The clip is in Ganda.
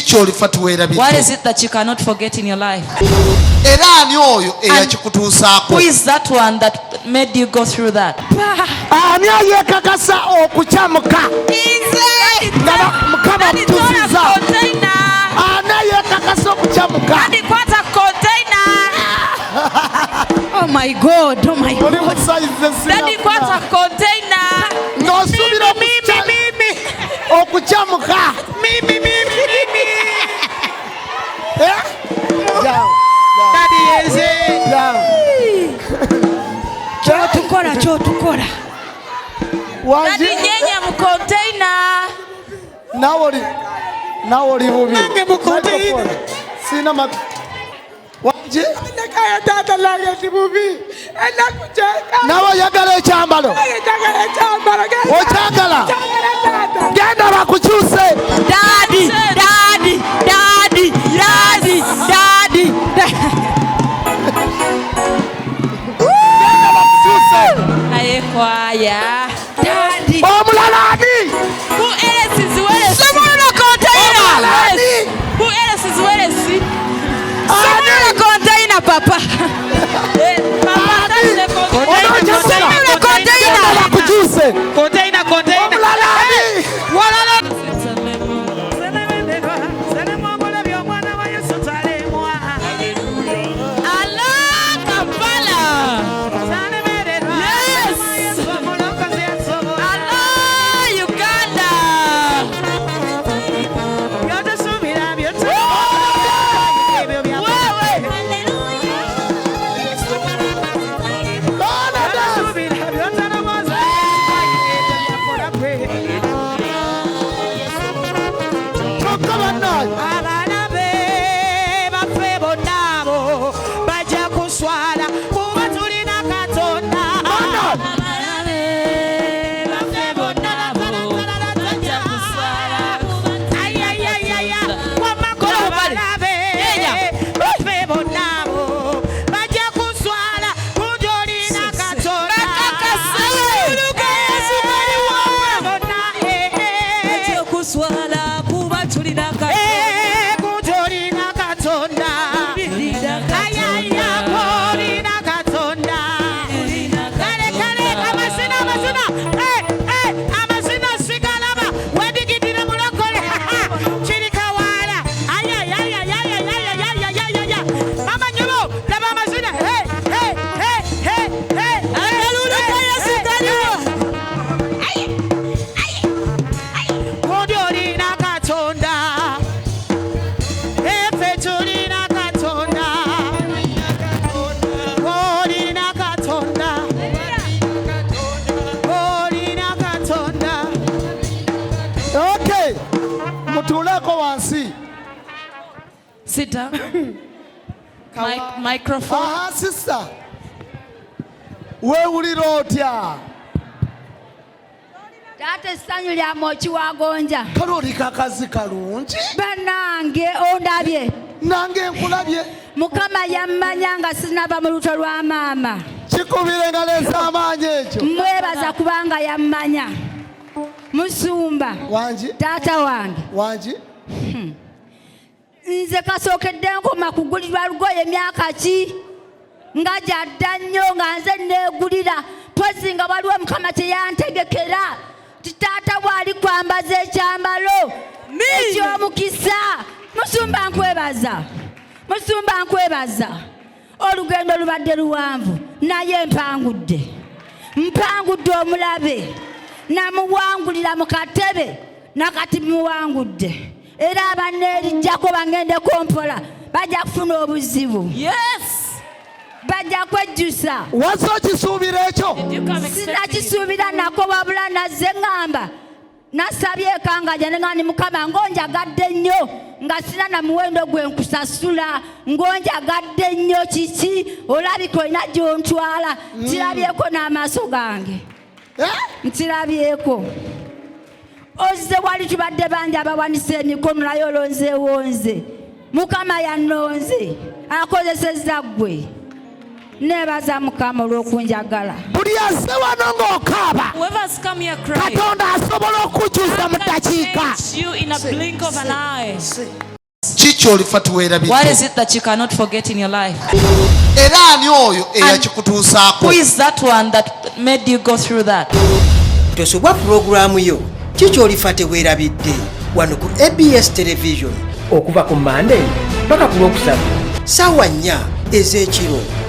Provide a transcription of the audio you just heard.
Kyolifa Tewelabidde. What is it that you cannot forget in your life? Era ani oyo eyakikutuusaako? Who is that one that made you go through that? Ani ayekakasa okucamuka? Mukama mutuusiza. Ani ayekakasa okucamuka? Oh my God, oh my God. Daddy, what a container. No, subira me. Okucamuka. Me. Daddy is it. Chotukora. Daddy nyenya mu container. Nawoli bubi. Nange mu container. Sina ma. Wanje? Nakaya tata lage tibubi. Enakucheka. Nawo yagala ekyambalo. Okyagala. Genda bakukyuse. Daddy. Ayekwaya. Daddy. Omulalani. Who else is where? Someone in a container. Who else is where? Someone in a container, Papa. Sit down. Microphone. Sister. Weewulira otya? Taata Esanyu lya mochi wagonja. Kaloli kakazi kalungi. Banange ondabye. Nange nkulabye. Mukama yammanya nga sinaba mu luto lwa maama. Kikubire nga lesa amaanyi ekyo. Mwebaza kubanga yammanya. Musumba. Wangi. Taata wange. Wangi. Nze kasookedde nkoma kugulirwa lugoye emyaka ki? Nga gyadda nnyo nga nze neegulira. Pozi nga waliwo Mukama teyantegekera. Taata bw'ali kwambaza ekyambalo eky'omukisa. Musumba nkwebaza. Olugendo lubadde luwanvu naye mpangudde omulabe. Namuwangulira mu katebe nakati muwangudde. Era abaneerijjako bangendeko mpola bajja kufuna obuzibu. Yes. Bajja kwejjusa. Wazze okisuubira ekyo? Sinakisuubira nako wabula nazze ŋŋamba. Nasabye ekangajja ne ŋŋamba Mukama ng'onjagadde nnyo nga sina na muwendo gwe nkusasula ng'onjagadde nnyo kiki olabika olina gy'ontwala. Nkirabyeko n'amaaso gange. Nkirabyeko. Ozze wali tubadde bangi abawanise emikono naye olonzeewo nze. Mukama yannonze akozesezza ggwe. Nebaza Mukama olw'okunjagala. Buli azze wano ng'okaaba. Whoever's come here crying, Katonda asobola okujjuza mu ddakiika. you in a blink of an eye. Kyolifa What Tewelabidde. is it that you cannot forget in your life? Era ani oyo eyakikutuusaako? Who is that one that made you go through that? Tosobwa pulogulaamu yo Kyolifa Tewelabidde wano ku ABS television okuva ku Monday paka ku Lwokusatu ssaawa 4 ez'ekiro.